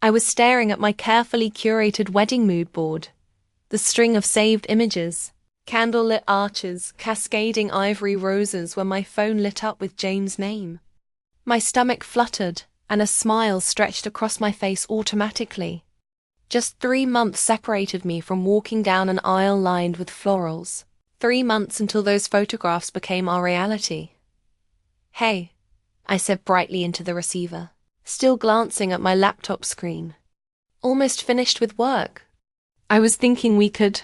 I was staring at my carefully curated wedding mood board. The string of saved images, candlelit arches, cascading ivory roses when my phone lit up with James' name. My stomach fluttered, and a smile stretched across my face automatically. Just 3 months separated me from walking down an aisle lined with florals. 3 months until those photographs became our reality. "Hey," I said brightly into the receiver, still glancing at my laptop screen. "Almost finished with work. I was thinking we could—"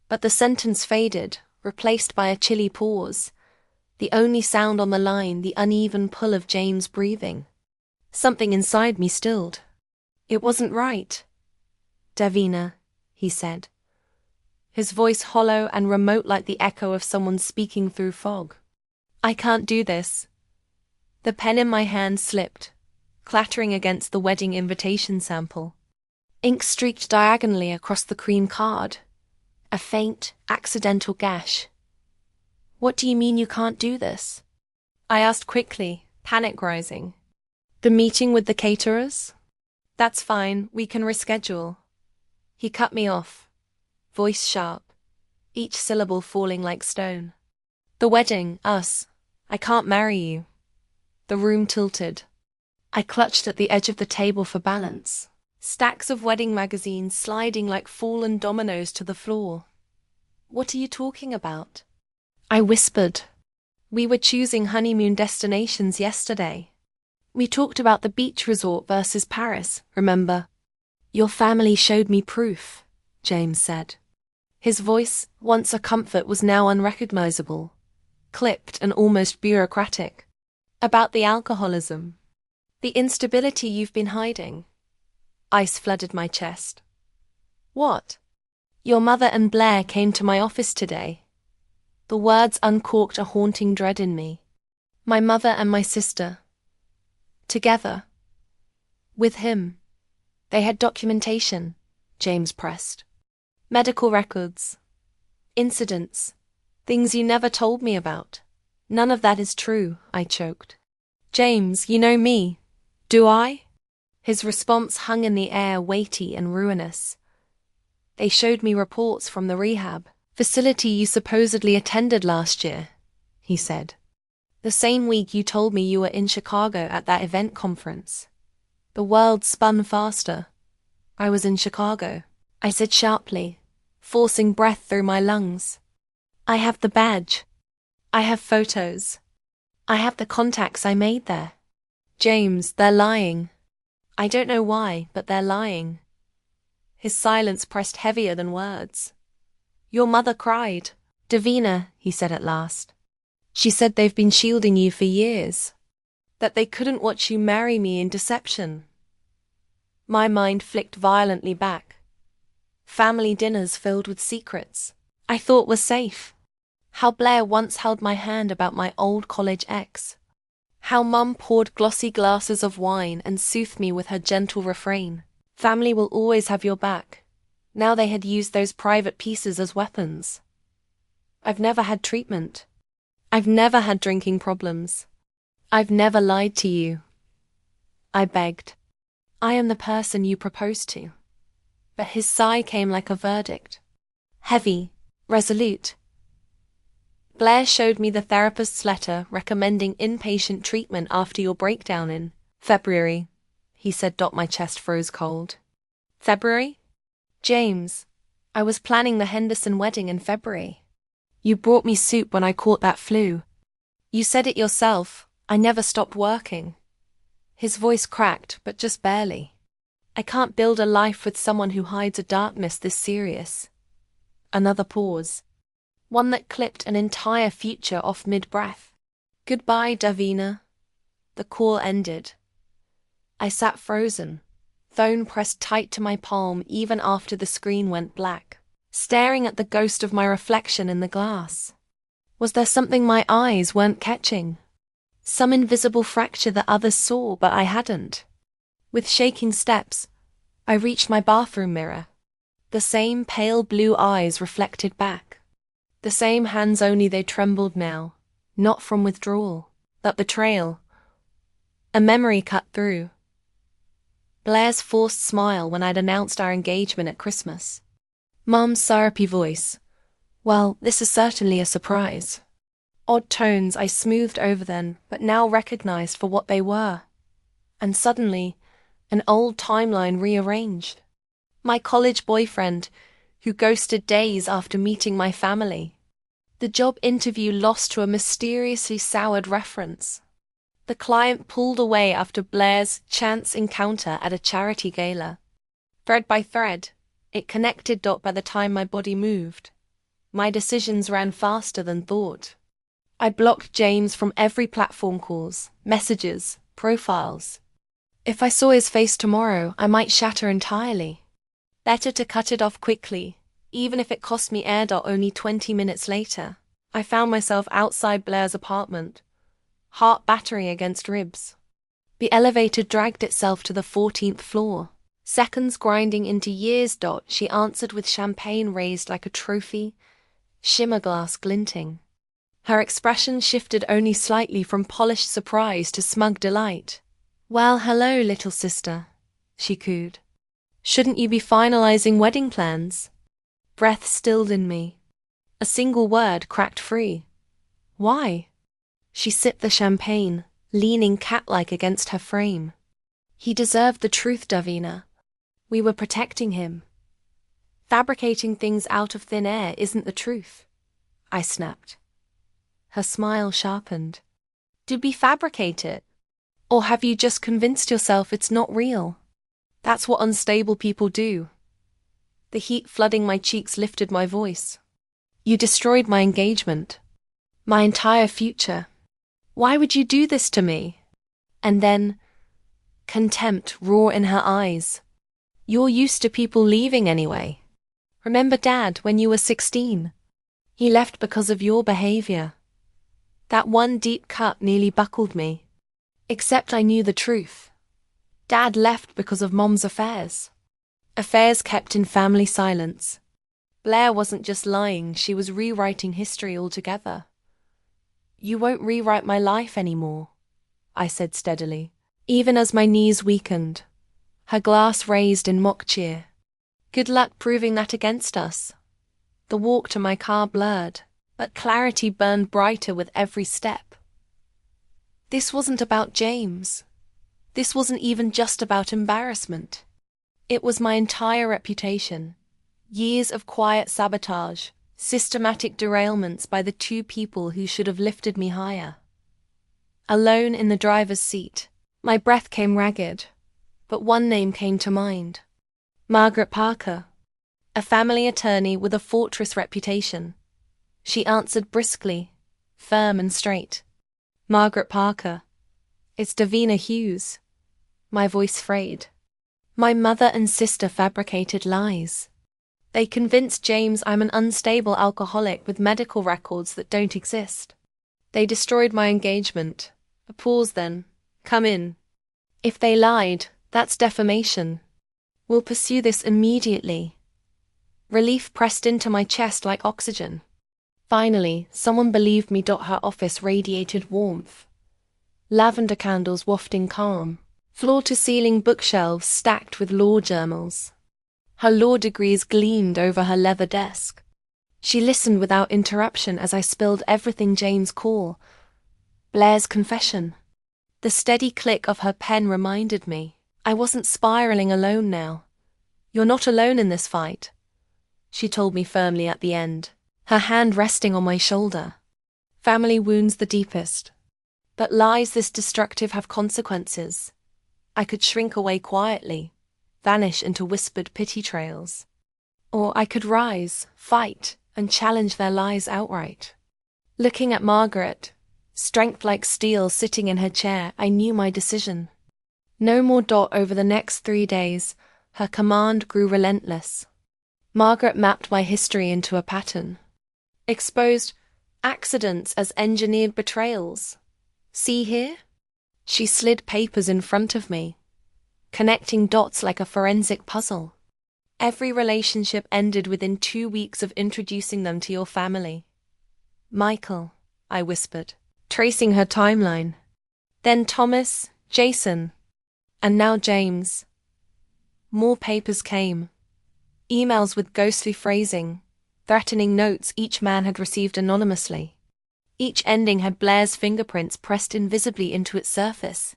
But the sentence faded, replaced by a chilly pause. The only sound on the line, the uneven pull of James' breathing. Something inside me stilled. It wasn't right. "Davina," he said, his voice hollow and remote like the echo of someone speaking through fog. "I can't do this." The pen in my hand slipped, clattering against the wedding invitation sample. Ink streaked diagonally across the cream card. A faint, accidental gash. "What do you mean you can't do this?" I asked quickly, panic rising. "The meeting with the caterers?" "That's fine, we can reschedule." He cut me off, voice sharp, each syllable falling like stone. "The wedding, us. I can't marry you." The room tilted. I clutched at the edge of the table for balance. Stacks of wedding magazines sliding like fallen dominoes to the floor. "What are you talking about?" I whispered. "We were choosing honeymoon destinations yesterday. We talked about the beach resort versus Paris, remember?" "Your family showed me proof," James said. His voice, once a comfort, was now unrecognizable, clipped and almost bureaucratic. "About the alcoholism. The instability you've been hiding." Ice flooded my chest. "What?" "Your mother and Blair came to my office today." The words uncorked a haunting dread in me. My mother and my sister. Together. With him. They had documentation, James pressed. "Medical records. Incidents. Things you never told me about." "None of that is true," I choked. "James, you know me." "Do I?" His response hung in the air, weighty and ruinous. "They showed me reports from the Rehab facility you supposedly attended last year," he said. "The same week you told me you were in Chicago at that event conference." The world spun faster. "I was in Chicago," I said sharply, forcing breath through my lungs. "I have the badge. I have photos. I have the contacts I made there." "James, they're lying." "I don't know why, but they're lying." His silence pressed heavier than words. "Your mother cried." "Davina," he said at last. "She said they've been shielding you for years. That they couldn't watch you marry me in deception." My mind flicked violently back. Family dinners filled with secrets I thought were safe. How Blair once held my hand about my old college ex. How Mum poured glossy glasses of wine and soothed me with her gentle refrain. "Family will always have your back." Now they had used those private pieces as weapons. I've never had treatment. I've never had drinking problems. I've never lied to you. I begged. "I am the person you proposed to." But his sigh came like a verdict. Heavy, resolute. "Blair showed me the therapist's letter recommending inpatient treatment after your breakdown in February," he said. My chest froze cold. "February?" "James, I was planning the Henderson wedding in February. You brought me soup when I caught that flu. You said it yourself, I never stopped working." His voice cracked, but just barely. "I can't build a life with someone who hides a darkness this serious." Another pause. One that clipped an entire future off mid-breath. "Goodbye, Davina." The call ended. I sat frozen, phone pressed tight to my palm even after the screen went black, staring at the ghost of my reflection in the glass. Was there something my eyes weren't catching? Some invisible fracture that others saw but I hadn't? With shaking steps, I reached my bathroom mirror. The same pale blue eyes reflected back. The same hands, only they trembled now, not from withdrawal, but betrayal. A memory cut through. Blair's forced smile when I'd announced our engagement at Christmas. Mum's syrupy voice. Well, this is certainly a surprise. Odd tones I smoothed over then, but now recognized for what they were. And suddenly, an old timeline rearranged. My college boyfriend, who ghosted days after meeting my family. The job interview lost to a mysteriously soured reference. The client pulled away after Blair's chance encounter at a charity gala. Thread by thread, it connected dot by the time my body moved. My decisions ran faster than thought. I blocked James from every platform calls, messages, profiles. If I saw his face tomorrow, I might shatter entirely. Better to cut it off quickly, even if it cost me air dot only 20 minutes later. I found myself outside Blair's apartment, heart battering against ribs. The elevator dragged itself to the 14th floor. Seconds grinding into years dot, she answered with champagne raised like a trophy, shimmer glass glinting. Her expression shifted only slightly from polished surprise to smug delight. Well, hello, little sister, she cooed. Shouldn't you be finalizing wedding plans? Breath stilled in me. A single word cracked free. Why? She sipped the champagne, leaning cat-like against her frame. He deserved the truth, Davina. We were protecting him. Fabricating things out of thin air isn't the truth, I snapped. Her smile sharpened. Did we fabricate it? Or have you just convinced yourself it's not real? That's what unstable people do. The heat flooding my cheeks lifted my voice. You destroyed my engagement. My entire future. Why would you do this to me? And then, contempt roar in her eyes. You're used to people leaving anyway. Remember Dad when you were 16? He left because of your behavior. That one deep cut nearly buckled me. Except I knew the truth. Dad left because of Mom's affairs. Affairs kept in family silence. Blair wasn't just lying, she was rewriting history altogether. You won't rewrite my life anymore, I said steadily, even as my knees weakened. Her glass raised in mock cheer. Good luck proving that against us. The walk to my car blurred, but clarity burned brighter with every step. This wasn't about James. This wasn't even just about embarrassment. It was my entire reputation. Years of quiet sabotage, systematic derailments by the two people who should have lifted me higher. Alone in the driver's seat, my breath came ragged, but one name came to mind. Margaret Parker, a family attorney with a fortress reputation. She answered briskly, firm and straight. Margaret Parker. It's Davina Hughes. My voice frayed. My mother and sister fabricated lies. They convinced James I'm an unstable alcoholic with medical records that don't exist. They destroyed my engagement. A pause then. Come in. If they lied, that's defamation. We'll pursue this immediately. Relief pressed into my chest like oxygen. Finally, someone believed me. Her office radiated warmth. Lavender candles wafting calm. Floor-to-ceiling bookshelves stacked with law journals. Her law degrees gleamed over her leather desk. She listened without interruption as I spilled everything James called. Blair's confession. The steady click of her pen reminded me I wasn't spiraling alone now. You're not alone in this fight, she told me firmly at the end, her hand resting on my shoulder. Family wounds the deepest. But lies this destructive have consequences. I could shrink away quietly, vanish into whispered pity trails. Or I could rise, fight, and challenge their lies outright. Looking at Margaret, strength like steel sitting in her chair, I knew my decision. No more. Over the next 3 days, her command grew relentless. Margaret mapped my history into a pattern. Exposed accidents as engineered betrayals. See here? She slid papers in front of me, connecting dots like a forensic puzzle. Every relationship ended within 2 weeks of introducing them to your family. Michael, I whispered, tracing her timeline. Then Thomas, Jason, and now James. More papers came. Emails with ghostly phrasing, threatening notes each man had received anonymously. Each ending had Blair's fingerprints pressed invisibly into its surface.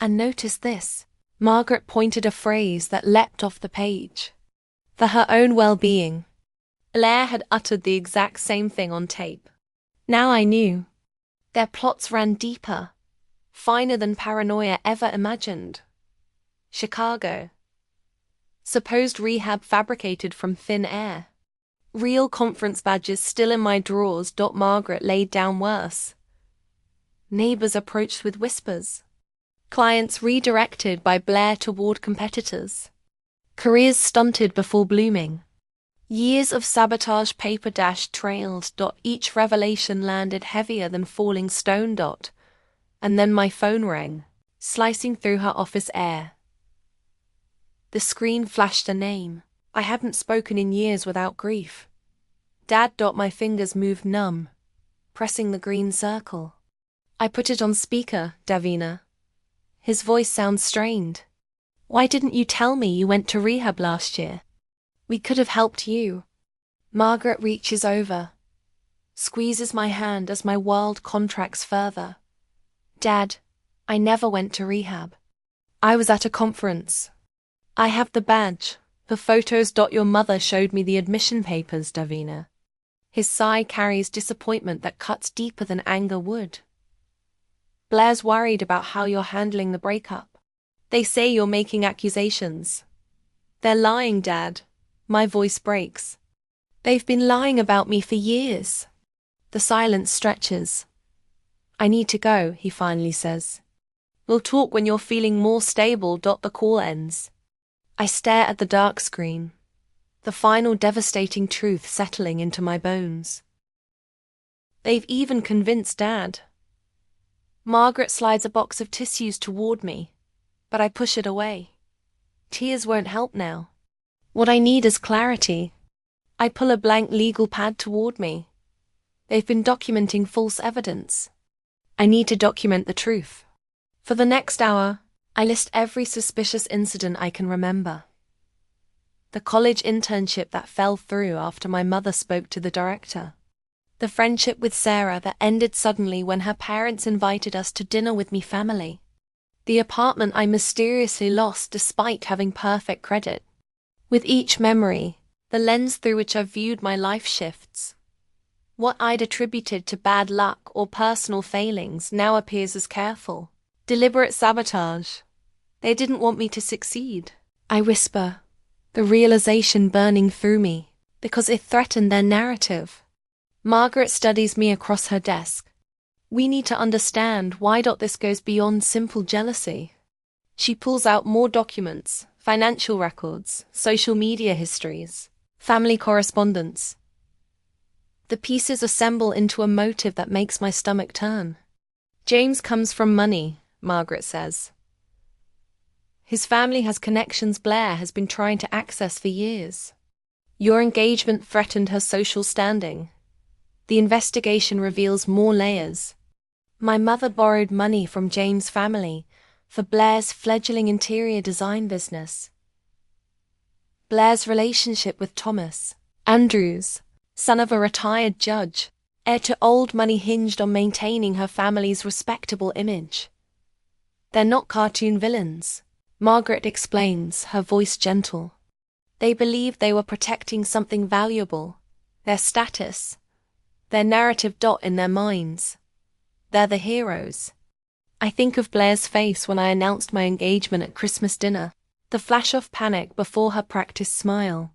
And notice this. Margaret pointed a phrase that leapt off the page. For her own well-being. Blair had uttered the exact same thing on tape. Now I knew. Their plots ran deeper, finer than paranoia ever imagined. Chicago. Supposed rehab fabricated from thin air. Real conference badges still in my drawers. Margaret laid down worse. Neighbors approached with whispers. Clients redirected by Blair toward competitors. Careers stunted before blooming. Years of sabotage paper trailed. Each revelation landed heavier than falling stone. And then my phone rang, slicing through her office air. The screen flashed a name. I hadn't spoken in years without grief. Dad. My fingers moved numb, pressing the green circle. I put it on speaker, Davina. His voice sounds strained. Why didn't you tell me you went to rehab last year? We could have helped you. Margaret reaches over, squeezes my hand as my world contracts further. Dad, I never went to rehab. I was at a conference. I have the badge, the photos. Your mother showed me the admission papers, Davina. His sigh carries disappointment that cuts deeper than anger would. Blair's worried about how you're handling the breakup. They say you're making accusations. They're lying, Dad. My voice breaks. They've been lying about me for years. The silence stretches. I need to go, he finally says. We'll talk when you're feeling more stable. The call ends. I stare at the dark screen, the final devastating truth settling into my bones. They've even convinced Dad. Margaret slides a box of tissues toward me, but I push it away. Tears won't help now. What I need is clarity. I pull a blank legal pad toward me. They've been documenting false evidence. I need to document the truth. For the next hour, I list every suspicious incident I can remember. The college internship that fell through after my mother spoke to the director. The friendship with Sarah that ended suddenly when her parents invited us to dinner with me family. The apartment I mysteriously lost despite having perfect credit. With each memory, the lens through which I viewed my life shifts. What I'd attributed to bad luck or personal failings now appears as careful, deliberate sabotage. They didn't want me to succeed. I whisper, the realization burning through me, because it threatened their narrative. Margaret studies me across her desk. We need to understand why this goes beyond simple jealousy. She pulls out more documents, financial records, social media histories, family correspondence. The pieces assemble into a motive that makes my stomach turn. James comes from money, Margaret says. His family has connections Blair has been trying to access for years. Your engagement threatened her social standing. The investigation reveals more layers. My mother borrowed money from James' family for Blair's fledgling interior design business. Blair's relationship with Thomas Andrews, son of a retired judge, heir to old money, hinged on maintaining her family's respectable image. They're not cartoon villains, Margaret explains, her voice gentle. They believed they were protecting something valuable, their status, their narrative. In their minds. They're the heroes. I think of Blair's face when I announced my engagement at Christmas dinner, the flash of panic before her practiced smile,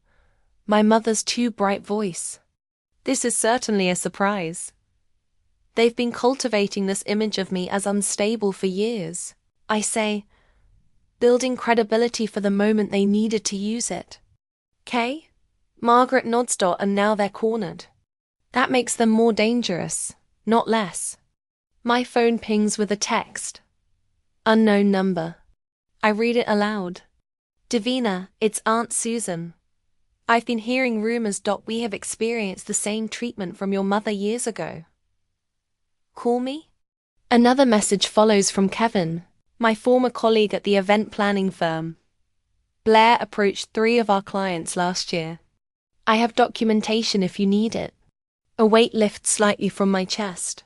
my mother's too bright voice. This is certainly a surprise. They've been cultivating this image of me as unstable for years, I say, building credibility for the moment they needed to use it. Kay? Margaret nods. And now they're cornered. That makes them more dangerous, not less. My phone pings with a text. Unknown number. I read it aloud. Davina, it's Aunt Susan. I've been hearing rumors. We have experienced the same treatment from your mother years ago. Call me? Another message follows from Kevin, my former colleague at the event planning firm. Blair approached 3 of our clients last year. I have documentation if you need it. A weight lifts slightly from my chest.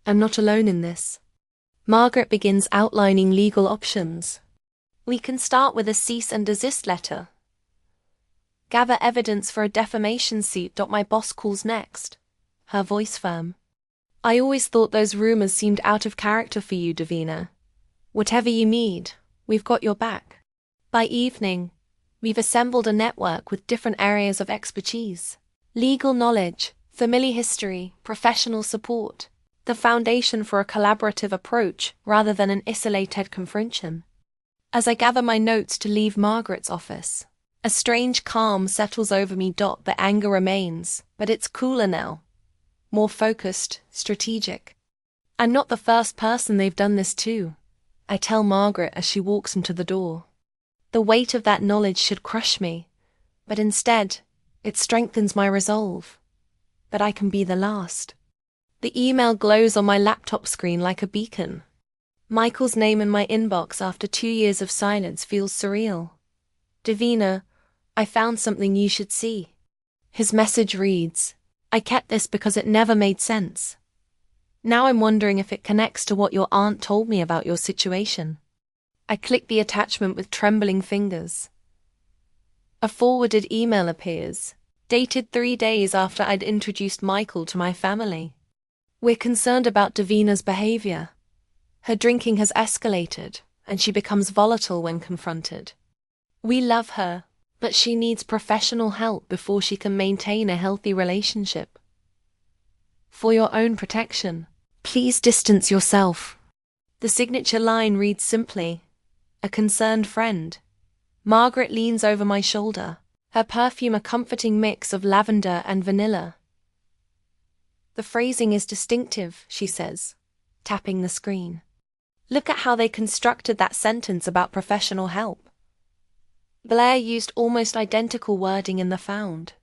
I'm not alone in this. Margaret begins outlining legal options. We can start with a cease and desist letter. Gather evidence for a defamation suit. My boss calls next. Her voice firm. I always thought those rumors seemed out of character for you, Davina. Whatever you need, we've got your back. By evening, we've assembled a network with different areas of expertise. Legal knowledge, family history, professional support. The foundation for a collaborative approach rather than an isolated confrontation. As I gather my notes to leave Margaret's office, a strange calm settles over me. The anger remains, but it's cooler now. More focused, strategic. I'm not the first person they've done this to, I tell Margaret as she walks into the door. The weight of that knowledge should crush me, but instead, it strengthens my resolve. That I can be the last. The email glows on my laptop screen like a beacon. Michael's name in my inbox after 2 years of silence feels surreal. Davina, I found something you should see. His message reads, I kept this because it never made sense. Now I'm wondering if it connects to what your aunt told me about your situation. I click the attachment with trembling fingers. A forwarded email appears, dated 3 days after I'd introduced Michael to my family. We're concerned about Davina's behavior. Her drinking has escalated, and she becomes volatile when confronted. We love her, but she needs professional help before she can maintain a healthy relationship. For your own protection, please distance yourself. The signature line reads simply, a concerned friend. Margaret leans over my shoulder, her perfume a comforting mix of lavender and vanilla. The phrasing is distinctive, she says, tapping the screen. Look at how they constructed that sentence about professional help. Blair used almost identical wording in the found.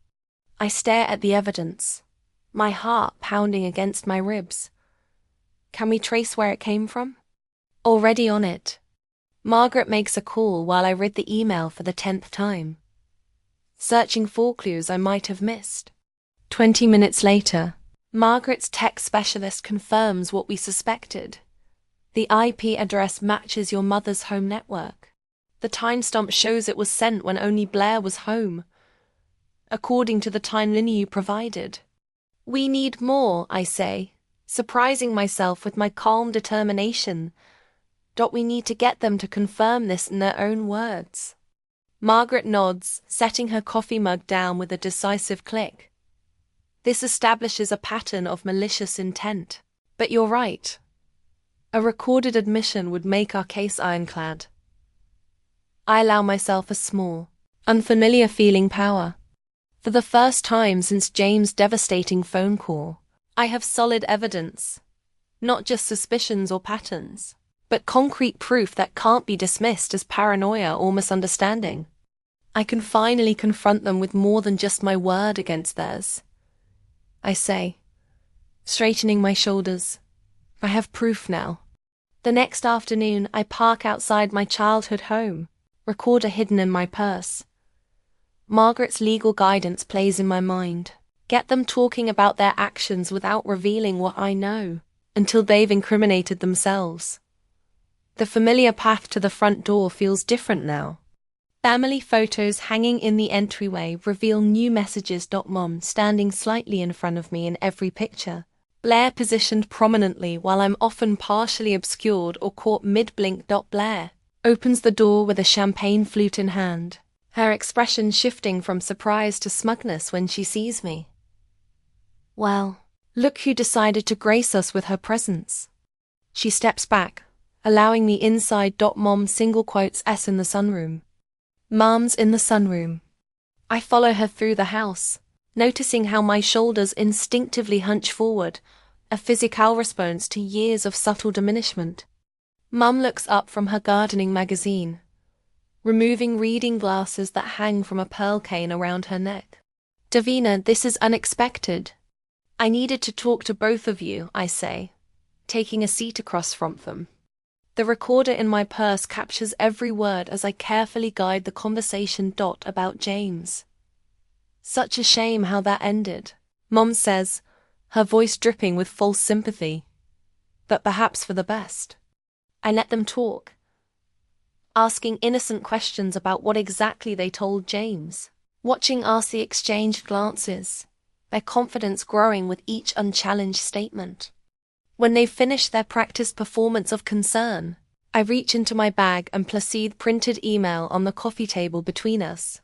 I stare at the evidence, my heart pounding against my ribs. Can we trace where it came from? Already on it. Margaret makes a call while I read the email for the 10th time. Searching for clues I might have missed. 20 minutes later, Margaret's tech specialist confirms what we suspected. The IP address matches your mother's home network. The timestamp shows it was sent when only Blair was home, according to the timeline you provided. We need more, I say, surprising myself with my calm determination. We need to get them to confirm this in their own words. Margaret nods, setting her coffee mug down with a decisive click. This establishes a pattern of malicious intent. But you're right. A recorded admission would make our case ironclad. I allow myself a small, unfamiliar feeling power. For the first time since James' devastating phone call, I have solid evidence. Not just suspicions or patterns, but concrete proof that can't be dismissed as paranoia or misunderstanding. I can finally confront them with more than just my word against theirs. I say, straightening my shoulders. I have proof now. The next afternoon, I park outside my childhood home, recorder hidden in my purse. Margaret's legal guidance plays in my mind. Get them talking about their actions without revealing what I know, until they've incriminated themselves. The familiar path to the front door feels different now. Family photos hanging in the entryway reveal new messages. Mom standing slightly in front of me in every picture. Blair positioned prominently while I'm often partially obscured or caught mid-blink. Blair opens the door with a champagne flute in hand, her expression shifting from surprise to smugness when she sees me. Well, look who decided to grace us with her presence. She steps back, allowing me inside. Mom single quotes S in the sunroom. Mom's in the sunroom. I follow her through the house, noticing how my shoulders instinctively hunch forward, a physical response to years of subtle diminishment. Mum looks up from her gardening magazine, removing reading glasses that hang from a pearl cane around her neck. Davina, this is unexpected. I needed to talk to both of you, I say, taking a seat across from them. The recorder in my purse captures every word as I carefully guide the conversation. About James. Such a shame how that ended, Mom says, her voice dripping with false sympathy. But perhaps for the best. I let them talk, asking innocent questions about what exactly they told James. Watching Arcee exchange glances, their confidence growing with each unchallenged statement. When they finished their practiced performance of concern, I reach into my bag and Placide printed email on the coffee table between us.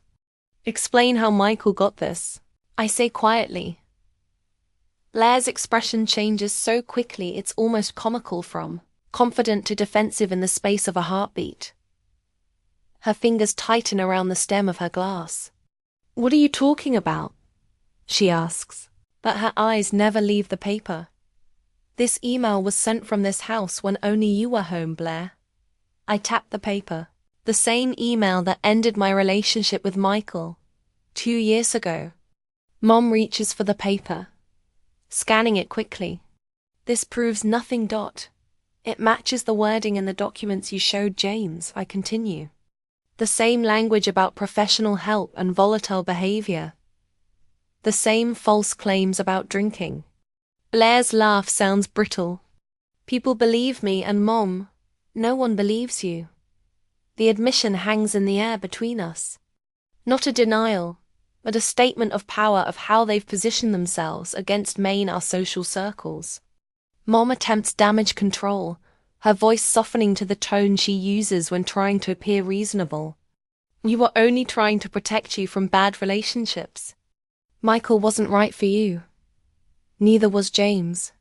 Explain how Michael got this, I say quietly. Blair's expression changes so quickly it's almost comical, from confident to defensive in the space of a heartbeat. Her fingers tighten around the stem of her glass. What are you talking about? She asks, but her eyes never leave the paper. This email was sent from this house when only you were home, Blair. I tap the paper. The same email that ended my relationship with Michael 2 years ago. Mom reaches for the paper, scanning it quickly. This proves nothing. It matches the wording in the documents you showed James, I continue. The same language about professional help and volatile behavior. The same false claims about drinking. Blair's laugh sounds brittle. People believe me, and Mom, no one believes you. The admission hangs in the air between us. Not a denial, but a statement of power of how they've positioned themselves against our social circles. Mom attempts damage control, her voice softening to the tone she uses when trying to appear reasonable. We were only trying to protect you from bad relationships. Michael wasn't right for you. Neither was James.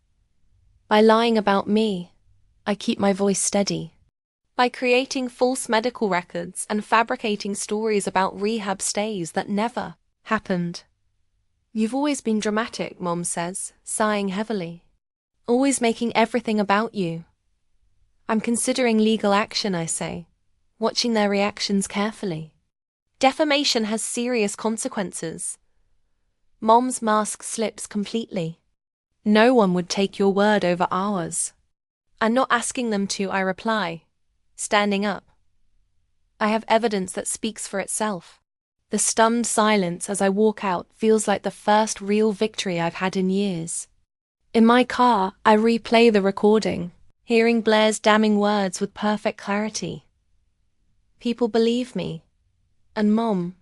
By lying about me, I keep my voice steady. By creating false medical records and fabricating stories about rehab stays that never happened. You've always been dramatic, Mom says, sighing heavily. Always making everything about you. I'm considering legal action, I say, watching their reactions carefully. Defamation has serious consequences. Mom's mask slips completely. No one would take your word over ours. I'm not asking them to, I reply, standing up. I have evidence that speaks for itself. The stunned silence as I walk out feels like the first real victory I've had in years. In my car, I replay the recording, hearing Blair's damning words with perfect clarity. People believe me. And Mom,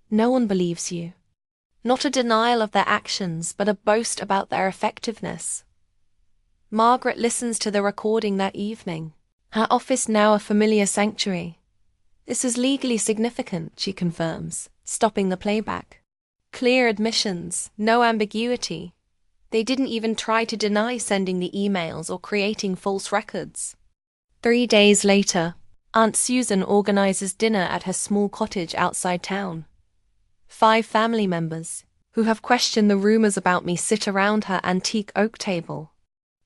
no one believes you. Not a denial of their actions, but a boast about their effectiveness. Margaret listens to the recording that evening, her office now a familiar sanctuary. This is legally significant, she confirms, stopping the playback. Clear admissions, no ambiguity. They didn't even try to deny sending the emails or creating false records. 3 days later, Aunt Susan organizes dinner at her small cottage outside town. 5 family members, who have questioned the rumors about me, sit around her antique oak table.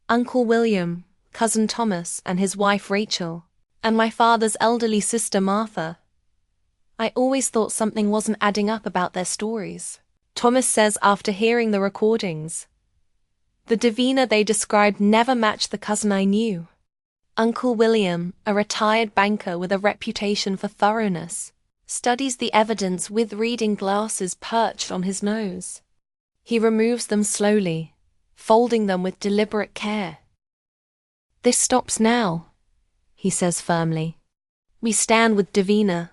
Uncle William, Cousin Thomas and his wife Rachel, and my father's elderly sister Martha. I always thought something wasn't adding up about their stories, Thomas says after hearing the recordings. The Davina they described never matched the cousin I knew. Uncle William, a retired banker with a reputation for thoroughness, studies the evidence with reading glasses perched on his nose. He removes them slowly, folding them with deliberate care. This stops now, he says firmly. We stand with Davina.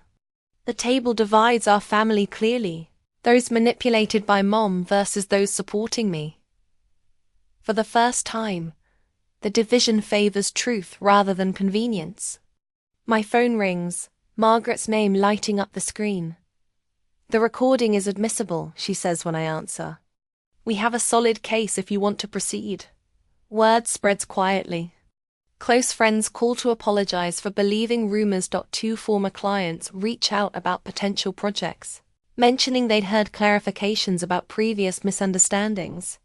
The table divides our family clearly, those manipulated by Mom versus those supporting me. For the first time, the division favors truth rather than convenience. My phone rings, Margaret's name lighting up the screen. The recording is admissible, she says when I answer. We have a solid case if you want to proceed. Word spreads quietly. Close friends call to apologize for believing rumors. 2 former clients reach out about potential projects, mentioning they'd heard clarifications about previous misunderstandings.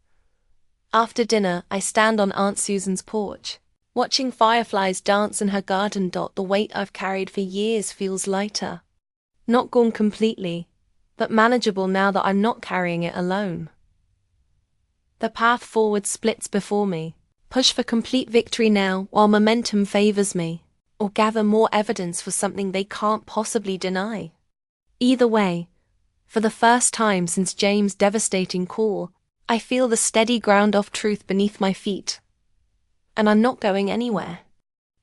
After dinner, I stand on Aunt Susan's porch, watching fireflies dance in her garden. The weight I've carried for years feels lighter. Not gone completely, but manageable now that I'm not carrying it alone. The path forward splits before me, Push for complete victory now while momentum favors me, or gather more evidence for something they can't possibly deny. Either way, for the first time since James' devastating call, I feel the steady ground of truth beneath my feet. And I'm not going anywhere.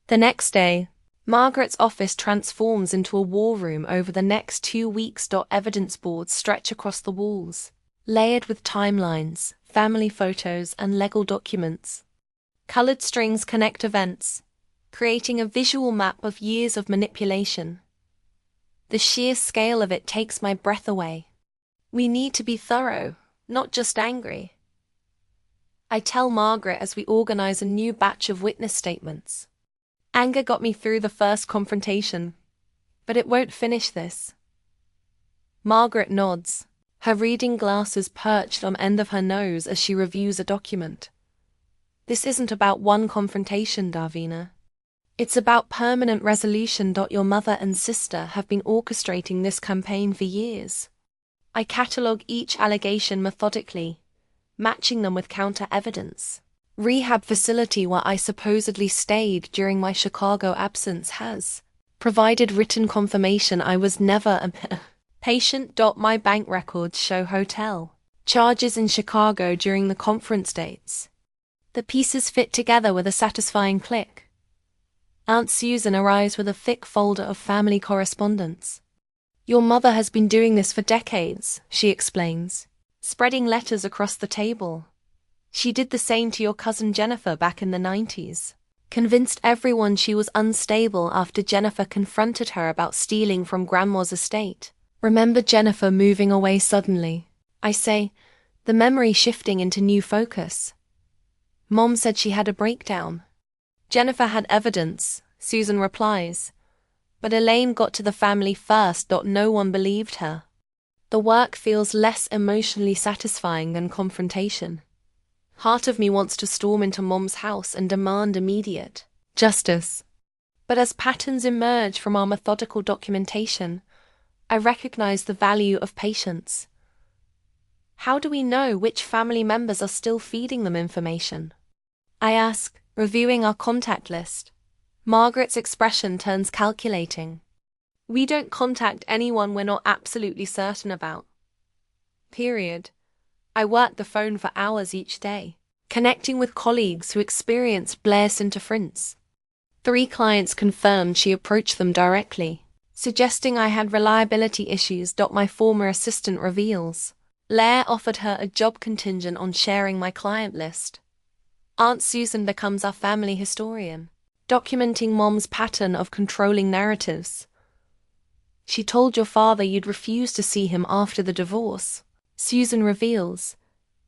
The next day, Margaret's office transforms into a war room over the next 2 weeks. Evidence boards stretch across the walls, layered with timelines, family photos, and legal documents. Colored strings connect events, creating a visual map of years of manipulation. The sheer scale of it takes my breath away. We need to be thorough, not just angry. I tell Margaret as we organize a new batch of witness statements. Anger got me through the first confrontation, but it won't finish this. Margaret nods, her reading glasses perched on end of her nose as she reviews a document. This isn't about one confrontation, Davina. It's about permanent resolution. Your mother and sister have been orchestrating this campaign for years. I catalogue each allegation methodically, matching them with counter-evidence. Rehab facility where I supposedly stayed during my Chicago absence has provided written confirmation I was never a patient. My bank records show hotel charges in Chicago during the conference dates. The pieces fit together with a satisfying click. Aunt Susan arrives with a thick folder of family correspondence. Your mother has been doing this for decades, she explains, spreading letters across the table. She did the same to your cousin Jennifer back in the 90s. Convinced everyone she was unstable after Jennifer confronted her about stealing from Grandma's estate. Remember Jennifer moving away suddenly? I say, the memory shifting into new focus. Mom said she had a breakdown. Jennifer had evidence, Susan replies. But Elaine got to the family first. No one believed her. The work feels less emotionally satisfying than confrontation. Part of me wants to storm into Mom's house and demand immediate justice. But as patterns emerge from our methodical documentation, I recognize the value of patience. How do we know which family members are still feeding them information? I ask, reviewing our contact list. Margaret's expression turns calculating. We don't contact anyone we're not absolutely certain about. Period. I work the phone for hours each day, connecting with colleagues who experienced Blair's interference. 3 clients confirmed she approached them directly, suggesting I had reliability issues. My former assistant reveals. Blair offered her a job contingent on sharing my client list. Aunt Susan becomes our family historian, documenting Mom's pattern of controlling narratives. She told your father you'd refuse to see him after the divorce, Susan reveals,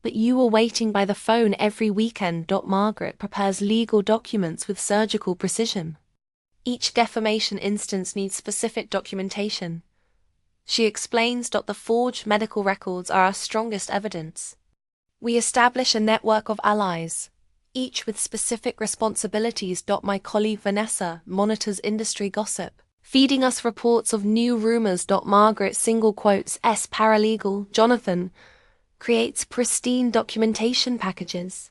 but you were waiting by the phone every weekend. Margaret prepares legal documents with surgical precision. Each defamation instance needs specific documentation. She explains the forged medical records are our strongest evidence. We establish a network of allies, each with specific responsibilities. My colleague Vanessa monitors industry gossip, feeding us reports of new rumors. Margaret single quotes S paralegal Jonathan, creates pristine documentation packages.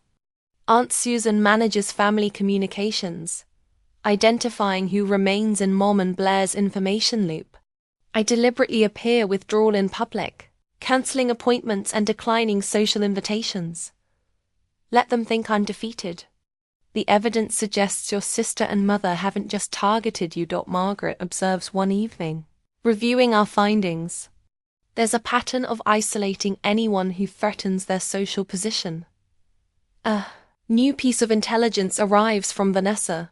Aunt Susan manages family communications, identifying who remains in Mom and Blair's information loop. I deliberately appear withdrawal in public, cancelling appointments and declining social invitations. Let them think I'm defeated. The evidence suggests your sister and mother haven't just targeted you. Margaret observes one evening, reviewing our findings. There's a pattern of isolating anyone who threatens their social position. A new piece of intelligence arrives from Vanessa.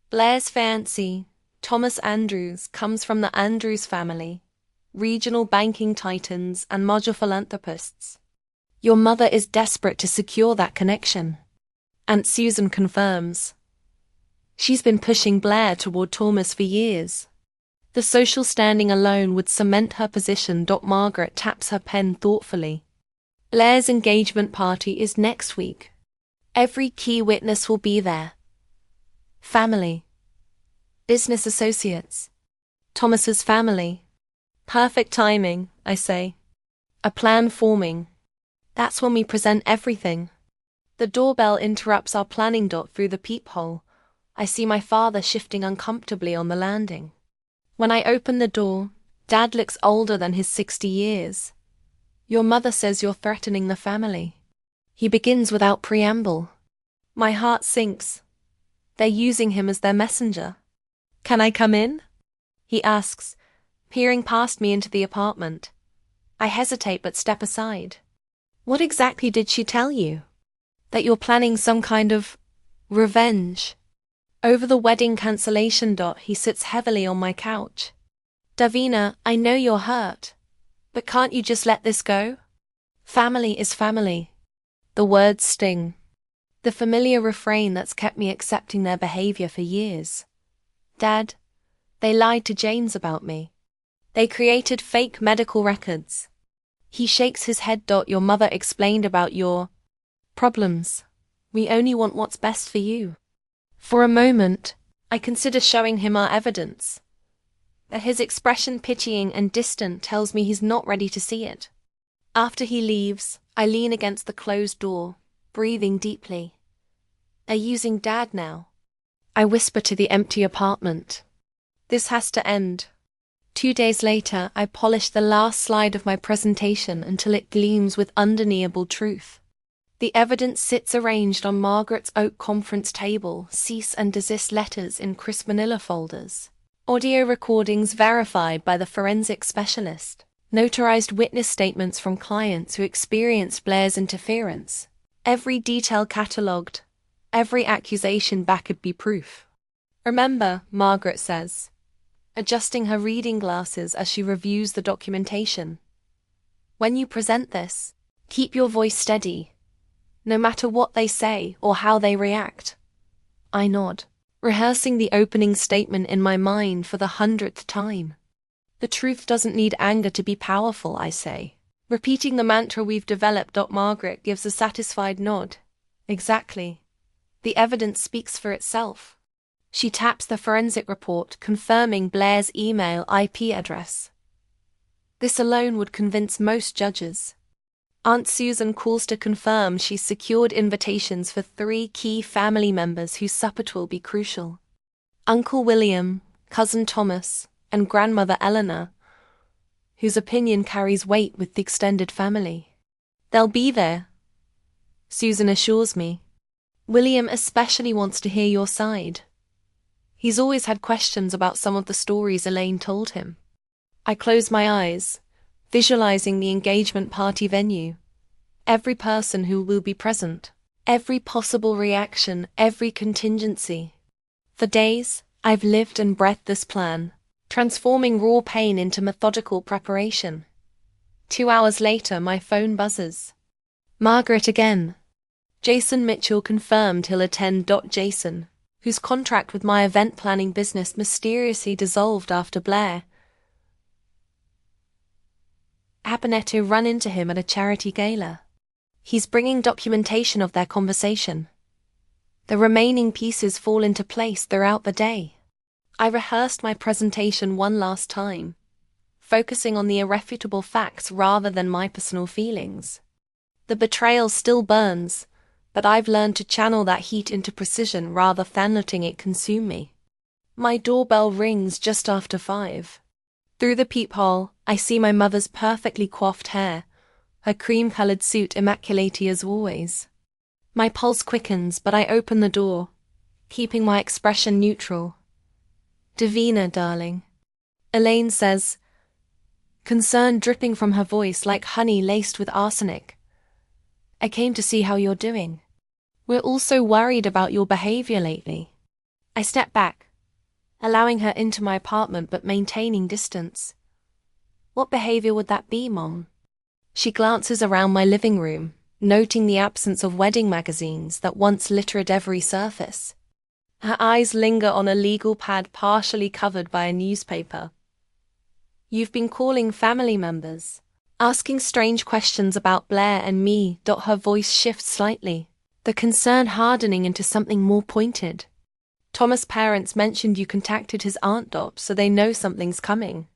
Blair's fiancé, Thomas Andrews, comes from the Andrews family, regional banking titans and modular philanthropists. Your mother is desperate to secure that connection. Aunt Susan confirms. She's been pushing Blair toward Thomas for years. The social standing alone would cement her position. Margaret taps her pen thoughtfully. Blair's engagement party is next week. Every key witness will be there. Family. Business associates. Thomas's family. Perfect timing, I say. A plan forming. That's when we present everything. The doorbell interrupts our planning. Through the peephole, I see my father shifting uncomfortably on the landing. When I open the door, Dad looks older than his 60 years. "Your mother says you're threatening the family." He begins without preamble. My heart sinks. They're using him as their messenger. "Can I come in?" he asks, peering past me into the apartment. I hesitate but step aside. "What exactly did she tell you? That you're planning some kind of revenge?" Over the wedding cancellation. He sits heavily on my couch. "Davina, I know you're hurt, but can't you just let this go? Family is family." The words sting. The familiar refrain that's kept me accepting their behavior for years. "Dad, they lied to James about me. They created fake medical records." He shakes his head. "Your mother explained about your problems. We only want what's best for you." For a moment, I consider showing him our evidence. But his expression, pitying and distant, tells me he's not ready to see it. After he leaves, I lean against the closed door, breathing deeply. "They're using Dad now," I whisper to the empty apartment. "This has to end." 2 days later, I polish the last slide of my presentation until it gleams with undeniable truth. The evidence sits arranged on Margaret's oak conference table, cease and desist letters in crisp manila folders, audio recordings verified by the forensic specialist, notarized witness statements from clients who experienced Blair's interference, every detail catalogued, every accusation backed by proof. "Remember," Margaret says, adjusting her reading glasses as she reviews the documentation, "when you present this, keep your voice steady, no matter what they say or how they react." I nod, rehearsing the opening statement in my mind for the 100th time. "The truth doesn't need anger to be powerful," I say, repeating the mantra we've developed. Margaret gives a satisfied nod. "Exactly. The evidence speaks for itself." She taps the forensic report, confirming Blair's email IP address. This alone would convince most judges. Aunt Susan calls to confirm she's secured invitations for 3 key family members whose support will be crucial: Uncle William, Cousin Thomas, and Grandmother Eleanor, whose opinion carries weight with the extended family. "They'll be there," Susan assures me. "William especially wants to hear your side. He's always had questions about some of the stories Elaine told him." I close my eyes, visualizing the engagement party venue. Every person who will be present. Every possible reaction, every contingency. For days, I've lived and breathed this plan, transforming raw pain into methodical preparation. 2 hours later, my phone buzzes. Margaret again. "Jason Mitchell confirmed he'll attend. Jason, whose contract with my event planning business mysteriously dissolved after Blair happened to run into him at a charity gala. He's bringing documentation of their conversation. The remaining pieces fall into place throughout the day." I rehearsed my presentation one last time, focusing on the irrefutable facts rather than my personal feelings. The betrayal still burns, but I've learned to channel that heat into precision rather than letting it consume me. My doorbell rings just after 5. Through the peephole, I see my mother's perfectly coiffed hair, her cream-colored suit immaculate as always. My pulse quickens, but I open the door, keeping my expression neutral. "Davina, darling," Elaine says, concern dripping from her voice like honey laced with arsenic. "I came to see how you're doing. We're also worried about your behavior lately." I step back, allowing her into my apartment but maintaining distance. "What behavior would that be, Mom?" She glances around my living room, noting the absence of wedding magazines that once littered every surface. Her eyes linger on a legal pad partially covered by a newspaper. "You've been calling family members, asking strange questions about Blair and me." Her voice shifts slightly, the concern hardening into something more pointed. "Thomas' parents mentioned you contacted his aunt. So they know something's coming."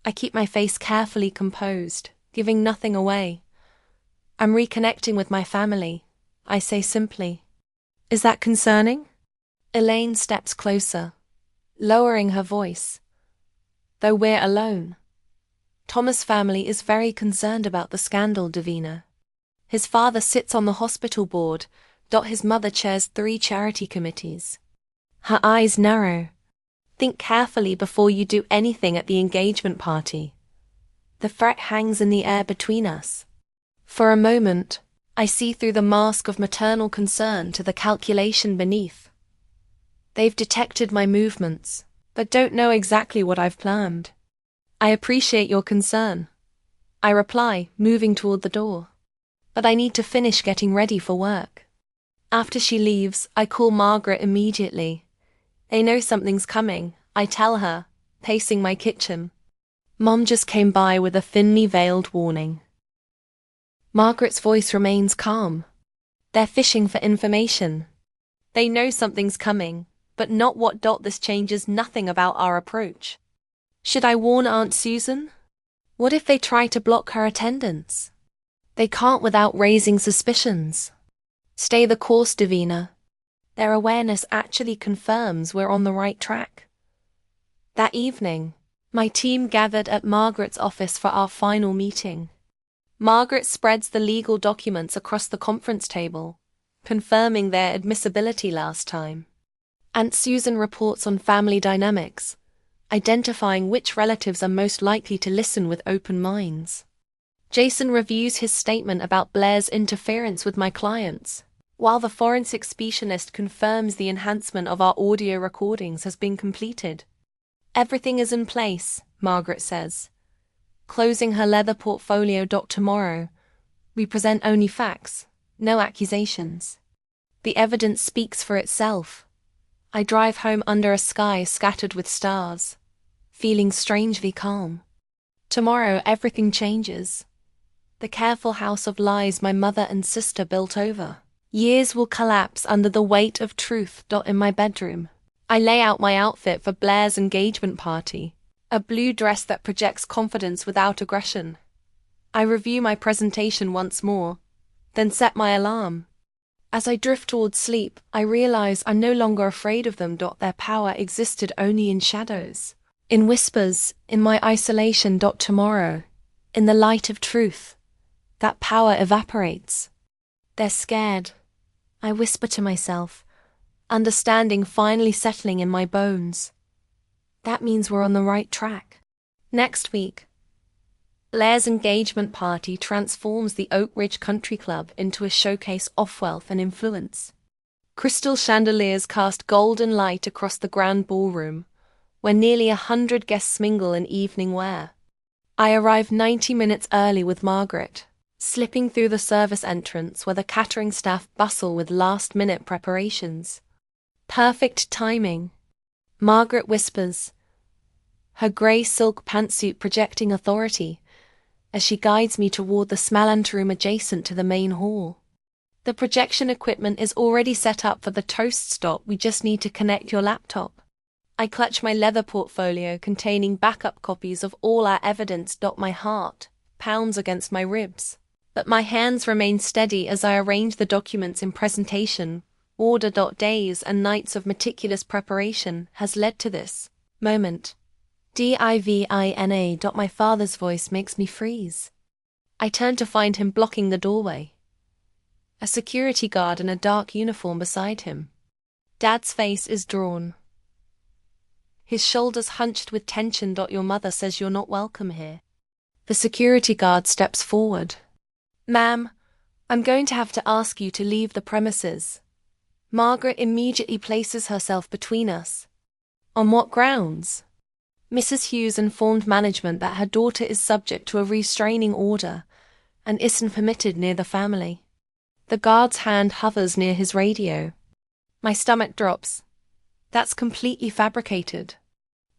I keep my face carefully composed, giving nothing away. "I'm reconnecting with my family. I say simply. Is that concerning? Elaine steps closer, lowering her voice. Though we're alone. Thomas' family is very concerned about the scandal, Davina. His father sits on the hospital board. His mother chairs 3 charity committees. Her eyes narrow. Think carefully before you do anything at the engagement party. The threat hangs in the air between us. For a moment, I see through the mask of maternal concern to the calculation beneath. They've detected my movements, but don't know exactly what I've planned. I appreciate your concern, I reply, moving toward the door. But I need to finish getting ready for work. After she leaves, I call Margaret immediately. They know something's coming, I tell her, pacing my kitchen. Mom just came by with a thinly veiled warning. Margaret's voice remains calm. They're fishing for information. They know something's coming, but not what. This changes nothing about our approach. Should I warn Aunt Susan? What if they try to block her attendance? They can't without raising suspicions. Stay the course, Davina. Their awareness actually confirms we're on the right track. That evening, my team gathered at Margaret's office for our final meeting. Margaret spreads the legal documents across the conference table, confirming their admissibility last time. Aunt Susan reports on family dynamics, identifying which relatives are most likely to listen with open minds. Jason reviews his statement about Blair's interference with my clients, while the forensic specialist confirms the enhancement of our audio recordings has been completed. Everything is in place, Margaret says. Closing her leather portfolio. Tomorrow, we present only facts, no accusations. The evidence speaks for itself. I drive home under a sky scattered with stars, feeling strangely calm. Tomorrow everything changes. The careful house of lies my mother and sister built over years will collapse under the weight of truth. In my bedroom, I lay out my outfit for Blair's engagement party, a blue dress that projects confidence without aggression. I review my presentation once more, then set my alarm. As I drift towards sleep, I realize I'm no longer afraid of them. Their power existed only in shadows, in whispers, in my isolation. Tomorrow, in the light of truth, that power evaporates. They're scared, I whisper to myself, understanding finally settling in my bones. That means we're on the right track. Next week, Blair's engagement party transforms the Oak Ridge Country Club into a showcase of wealth and influence. Crystal chandeliers cast golden light across the grand ballroom, where nearly 100 guests mingle in evening wear. I arrive 90 minutes early with Margaret, slipping through the service entrance where the catering staff bustle with last-minute preparations. Perfect timing. Margaret whispers, her grey silk pantsuit projecting authority, as she guides me toward the smaller room adjacent to the main hall. The projection equipment is already set up for the toast stop. We just need to connect your laptop. I clutch my leather portfolio containing backup copies of all our evidence. My heart pounds against my ribs, but my hands remain steady as I arrange the documents in presentation. Order. Days and nights of meticulous preparation has led to this moment. Divina. My father's voice makes me freeze. I turn to find him blocking the doorway, a security guard in a dark uniform beside him. Dad's face is drawn, his shoulders hunched with tension. Your mother says you're not welcome here. The security guard steps forward. Ma'am, I'm going to have to ask you to leave the premises. Margaret immediately places herself between us. On what grounds? Mrs. Hughes informed management that her daughter is subject to a restraining order and isn't permitted near the family. The guard's hand hovers near his radio. My stomach drops. That's completely fabricated.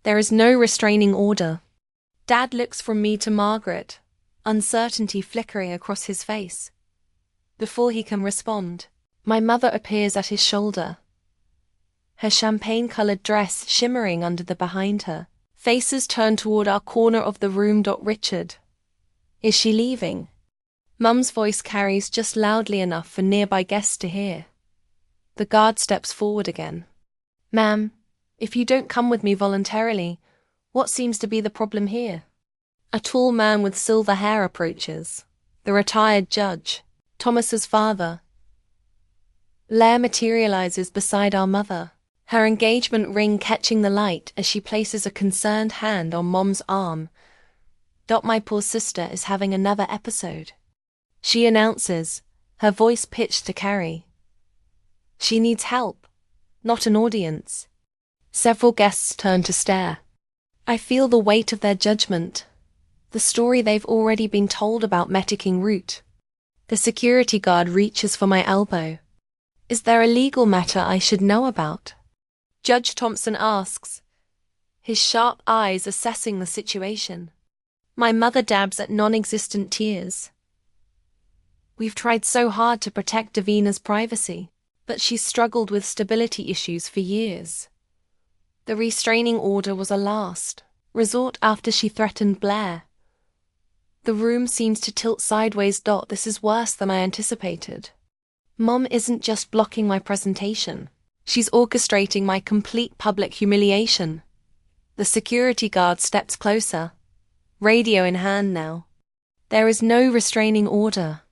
There is no restraining order. Dad looks from me to Margaret, uncertainty flickering across his face. Before he can respond, my mother appears at his shoulder, her champagne-colored dress shimmering under the behind her. Faces turn toward our corner of the room. Richard. Is she leaving? Mum's voice carries just loudly enough for nearby guests to hear. The guard steps forward again. Ma'am, if you don't come with me voluntarily, what seems to be the problem here? A tall man with silver hair approaches. The retired judge, Thomas's father. Blair materializes beside our mother, her engagement ring catching the light as she places a concerned hand on Mom's arm. My poor sister is having another episode, she announces, her voice pitched to Carrie. She needs help, not an audience. Several guests turn to stare. I feel the weight of their judgment, the story they've already been told about Meticking Root. The security guard reaches for my elbow. Is there a legal matter I should know about? Judge Thompson asks, his sharp eyes assessing the situation. My mother dabs at non-existent tears. We've tried so hard to protect Davina's privacy, but she's struggled with stability issues for years. The restraining order was a last resort after she threatened Blair. The room seems to tilt sideways. This is worse than I anticipated. Mom isn't just blocking my presentation. She's orchestrating my complete public humiliation. The security guard steps closer, radio in hand now. There is no restraining order.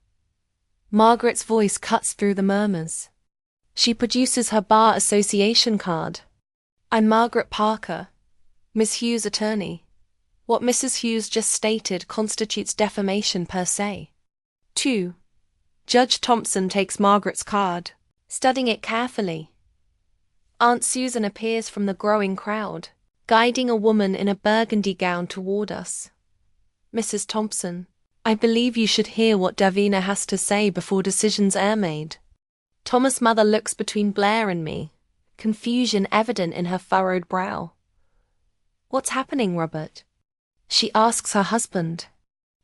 Margaret's voice cuts through the murmurs. She produces her bar association card. I'm Margaret Parker, Miss Hughes' attorney. What Mrs. Hughes just stated constitutes defamation per se. 2. Judge Thompson takes Margaret's card, studying it carefully. Aunt Susan appears from the growing crowd, guiding a woman in a burgundy gown toward us. Mrs. Thompson, I believe you should hear what Davina has to say before decisions are made. Thomas' mother looks between Blair and me, confusion evident in her furrowed brow. What's happening, Robert? She asks her husband.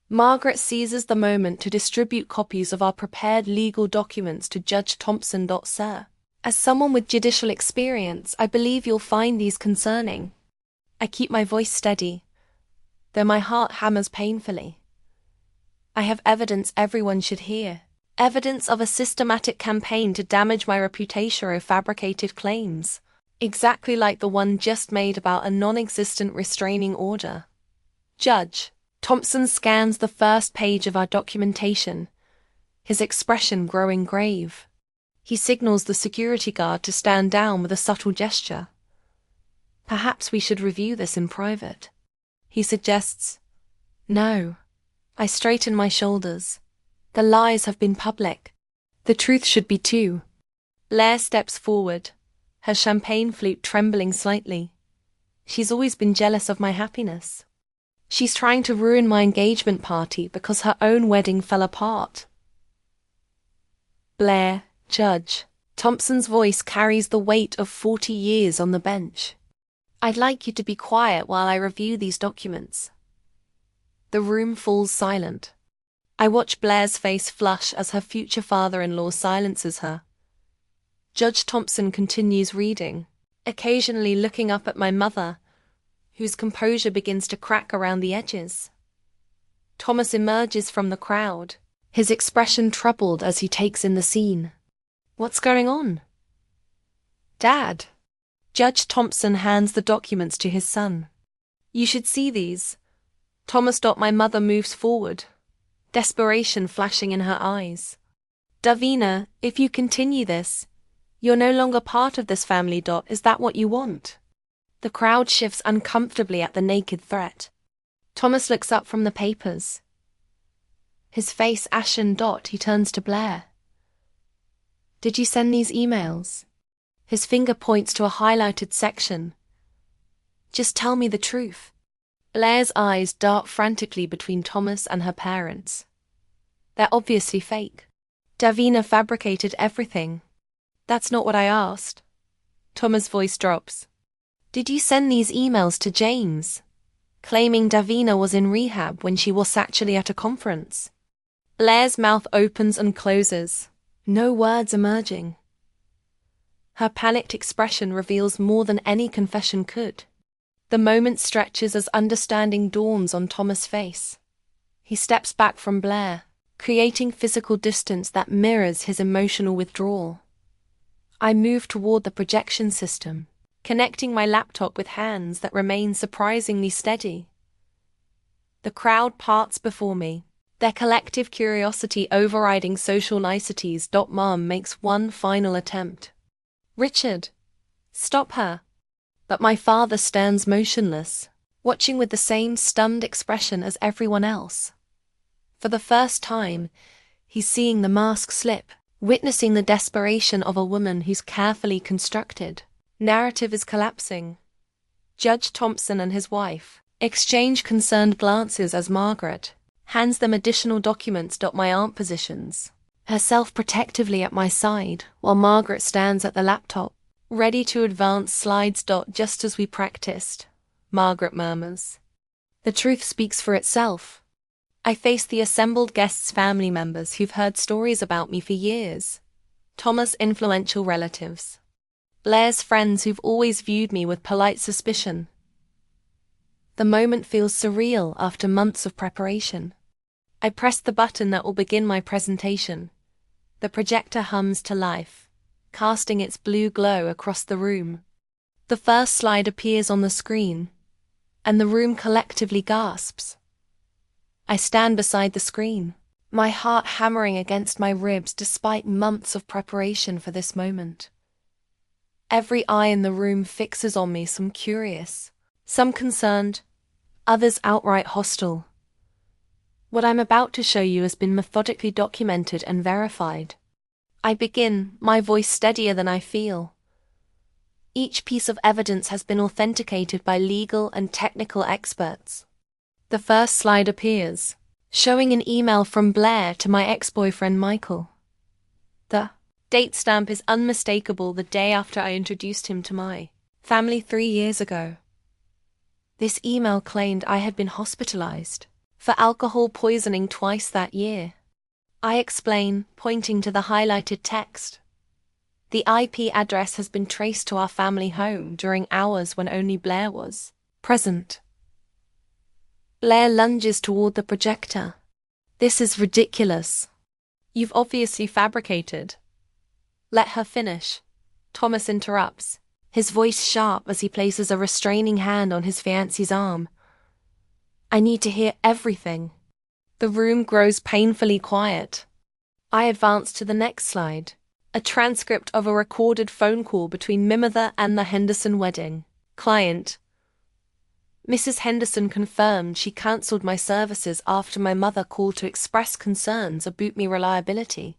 Margaret seizes the moment to distribute copies of our prepared legal documents to Judge Thompson. Sir, as someone with judicial experience, I believe you'll find these concerning. I keep my voice steady, though my heart hammers painfully. I have evidence everyone should hear. Evidence of a systematic campaign to damage my reputation of fabricated claims, exactly like the one just made about a non-existent restraining order. Judge Thompson scans the first page of our documentation, his expression growing grave. He signals the security guard to stand down with a subtle gesture. Perhaps we should review this in private. He suggests. No. I straighten my shoulders. The lies have been public. The truth should be too. Blair steps forward, her champagne flute trembling slightly. She's always been jealous of my happiness. She's trying to ruin my engagement party because her own wedding fell apart. Blair, Judge. Thompson's voice carries the weight of 40 years on the bench. I'd like you to be quiet while I review these documents. The room falls silent. I watch Blair's face flush as her future father-in-law silences her. Judge Thompson continues reading, occasionally looking up at my mother, whose composure begins to crack around the edges. Thomas emerges from the crowd, his expression troubled as he takes in the scene. What's going on? Dad. Judge Thompson hands the documents to his son. You should see these. Thomas. My mother moves forward, desperation flashing in her eyes. Davina, if you continue this, you're no longer part of this family. Is that what you want? The crowd shifts uncomfortably at the naked threat. Thomas looks up from the papers. His face ashen. He turns to Blair. Did you send these emails? His finger points to a highlighted section. Just tell me the truth. Blair's eyes dart frantically between Thomas and her parents. They're obviously fake. Davina fabricated everything. That's not what I asked. Thomas' voice drops. Did you send these emails to James, claiming Davina was in rehab when she was actually at a conference? Blair's mouth opens and closes, no words emerging. Her panicked expression reveals more than any confession could. The moment stretches as understanding dawns on Thomas' face. He steps back from Blair. creating physical distance that mirrors his emotional withdrawal. I move toward the projection system, connecting my laptop with hands that remain surprisingly steady. The crowd parts before me, their collective curiosity overriding social niceties. Mom makes one final attempt. Richard, stop her. But my father stands motionless, watching with the same stunned expression as everyone else. For the first time, he's seeing the mask slip, witnessing the desperation of a woman whose carefully constructed narrative is collapsing. Judge Thompson and his wife exchange concerned glances as Margaret hands them additional documents. My aunt positions herself protectively at my side, while Margaret stands at the laptop, ready to advance slides. Just as we practiced, Margaret murmurs. The truth speaks for itself. I face the assembled guests' family members who've heard stories about me for years. Thomas' influential relatives. Blair's friends who've always viewed me with polite suspicion. The moment feels surreal after months of preparation. I press the button that will begin my presentation. The projector hums to life, casting its blue glow across the room. The first slide appears on the screen, and the room collectively gasps. I stand beside the screen, my heart hammering against my ribs despite months of preparation for this moment. Every eye in the room fixes on me, some curious, some concerned, others outright hostile. What I'm about to show you has been methodically documented and verified. I begin, my voice steadier than I feel. Each piece of evidence has been authenticated by legal and technical experts. The first slide appears, showing an email from Blair to my ex-boyfriend Michael. The date stamp is unmistakable, the day after I introduced him to my family 3 years ago. This email claimed I had been hospitalized for alcohol poisoning twice that year. I explain, pointing to the highlighted text. The IP address has been traced to our family home during hours when only Blair was present. Blair lunges toward the projector. This is ridiculous. You've obviously fabricated. Let her finish. Thomas interrupts, his voice sharp as he places a restraining hand on his fiancée's arm. I need to hear everything. The room grows painfully quiet. I advance to the next slide, a transcript of a recorded phone call between Mimother and the Henderson wedding. Client: Mrs. Henderson confirmed she cancelled my services after my mother called to express concerns about my reliability.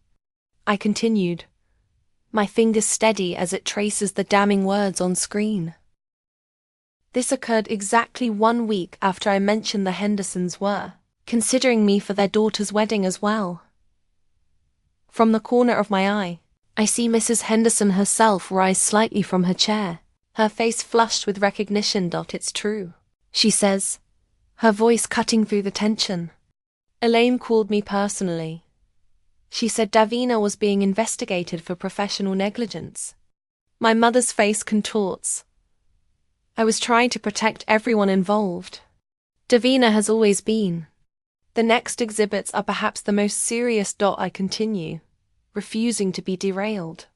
I continued, my fingers steady as it traces the damning words on screen. This occurred exactly 1 week after I mentioned the Hendersons were considering me for their daughter's wedding as well. From the corner of my eye, I see Mrs. Henderson herself rise slightly from her chair, her face flushed with recognition. It's true, she says, her voice cutting through the tension. Elaine called me personally. She said Davina was being investigated for professional negligence. My mother's face contorts. I was trying to protect everyone involved. Davina has always been. The next exhibits are perhaps the most serious. I continue, refusing to be derailed.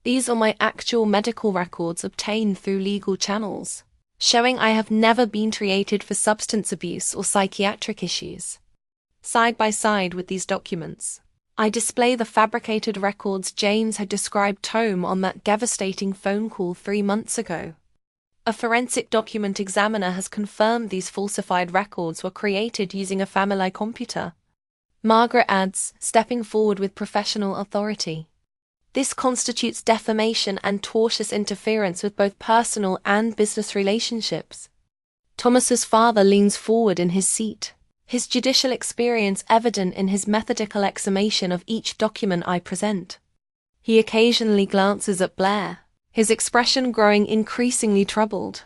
These are my actual medical records obtained through legal channels, showing I have never been treated for substance abuse or psychiatric issues. Side by side with these documents, I display the fabricated records James had described Tom on that devastating phone call 3 months ago. A forensic document examiner has confirmed these falsified records were created using a family computer. Margaret adds, stepping forward with professional authority. This constitutes defamation and tortious interference with both personal and business relationships. Thomas's father leans forward in his seat, his judicial experience evident in his methodical examination of each document I present. He occasionally glances at Blair, his expression growing increasingly troubled.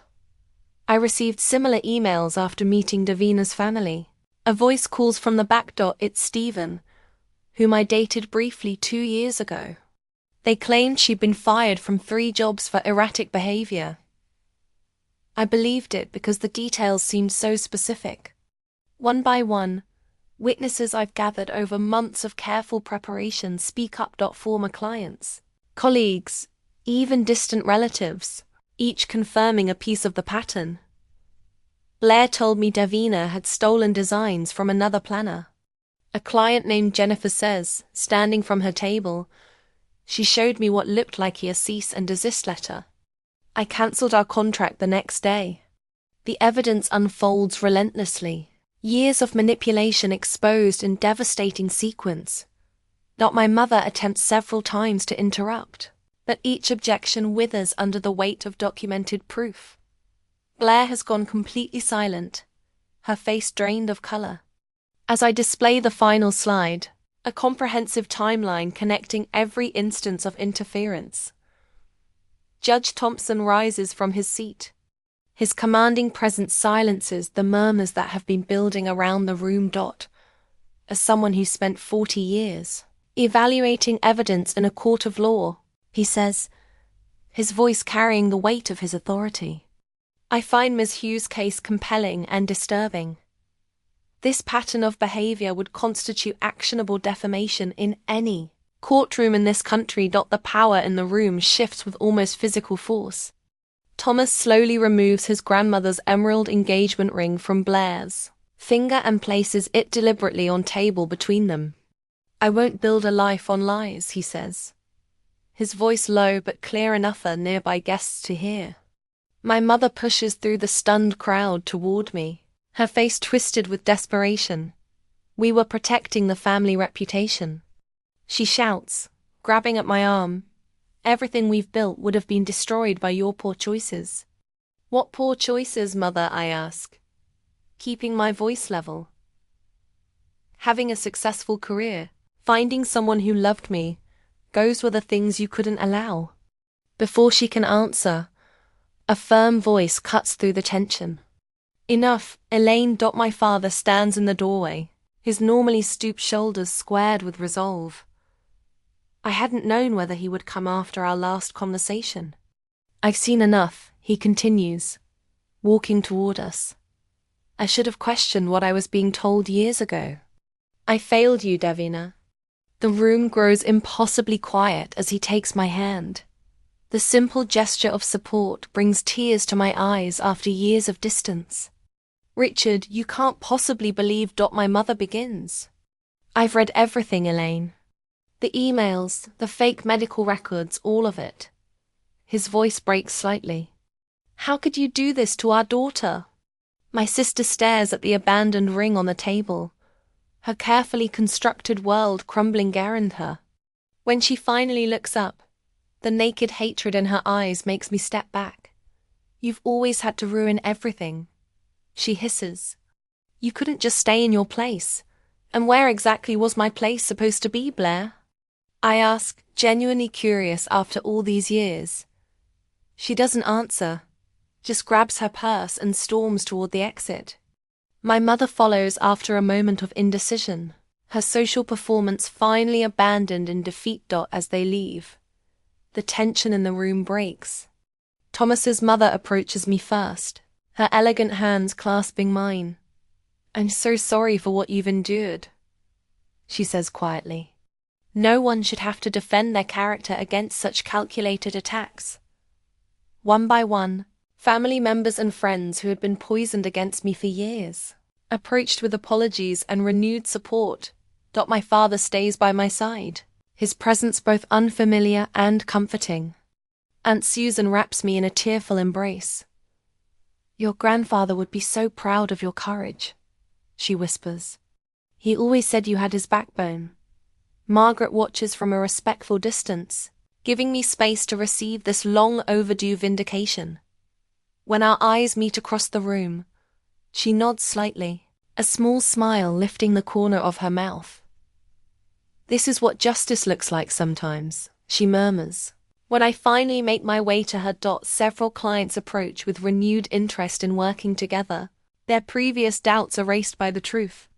I received similar emails after meeting Davina's family. A voice calls from the back. It's Stephen, whom I dated briefly 2 years ago. They claimed she'd been fired from 3 jobs for erratic behavior. I believed it because the details seemed so specific. One by one, Witnesses I've gathered over months of careful preparation speak up. Former clients, colleagues, even distant relatives, each confirming a piece of the pattern. Blair told me Davina had stolen designs from another planner. A client named Jennifer says, standing from her table, she showed me what looked like a cease and desist letter. I cancelled our contract the next day. The evidence unfolds relentlessly. Years of manipulation exposed in devastating sequence. My mother attempts several times to interrupt, but each objection withers under the weight of documented proof. Blair has gone completely silent, her face drained of color. As I display the final slide, a comprehensive timeline connecting every instance of interference. Judge Thompson rises from his seat. His commanding presence silences the murmurs that have been building around the room. As someone who spent 40 years evaluating evidence in a court of law, he says, his voice carrying the weight of his authority, I find Ms. Hughes' case compelling and disturbing. This pattern of behavior would constitute actionable defamation in any courtroom in this country. The power in the room shifts with almost physical force. Thomas slowly removes his grandmother's emerald engagement ring from Blair's finger and places it deliberately on table between them. I won't build a life on lies, he says, his voice low but clear enough for nearby guests to hear. My mother pushes through the stunned crowd toward me, her face twisted with desperation. We were protecting the family reputation. She shouts, grabbing at my arm, everything we've built would have been destroyed by your poor choices. What poor choices, Mother, I ask, keeping my voice level. Having a successful career, finding someone who loved me, those were the things you couldn't allow. Before she can answer, a firm voice cuts through the tension. Enough, Elaine. My father stands in the doorway, his normally stooped shoulders squared with resolve. I hadn't known whether he would come after our last conversation. I've seen enough, he continues, walking toward us. I should have questioned what I was being told years ago. I failed you, Davina. The room grows impossibly quiet as he takes my hand. The simple gesture of support brings tears to my eyes after years of distance. Richard, you can't possibly believe. My mother begins. I've read everything, Elaine. The emails, the fake medical records, all of it. His voice breaks slightly. How could you do this to our daughter? My sister stares at the abandoned ring on the table, her carefully constructed world crumbling around her. When she finally looks up, the naked hatred in her eyes makes me step back. You've always had to ruin everything, she hisses. You couldn't just stay in your place. And where exactly was my place supposed to be, Blair? I ask, genuinely curious after all these years. She doesn't answer, just grabs her purse and storms toward the exit. My mother follows after a moment of indecision, her social performance finally abandoned in defeat. As they leave, the tension in the room breaks. Thomas's mother approaches me first, her elegant hands clasping mine. I'm so sorry for what you've endured, she says quietly. No one should have to defend their character against such calculated attacks. One by one, family members and friends who had been poisoned against me for years approached with apologies and renewed support. My father stays by my side, his presence both unfamiliar and comforting. Aunt Susan wraps me in a tearful embrace. Your grandfather would be so proud of your courage, she whispers. He always said you had his backbone. Margaret watches from a respectful distance, giving me space to receive this long overdue vindication. When our eyes meet across the room, she nods slightly, a small smile lifting the corner of her mouth. This is what justice looks like sometimes, she murmurs. When I finally make my way to her. Several clients approach with renewed interest in working together, their previous doubts erased by the truth.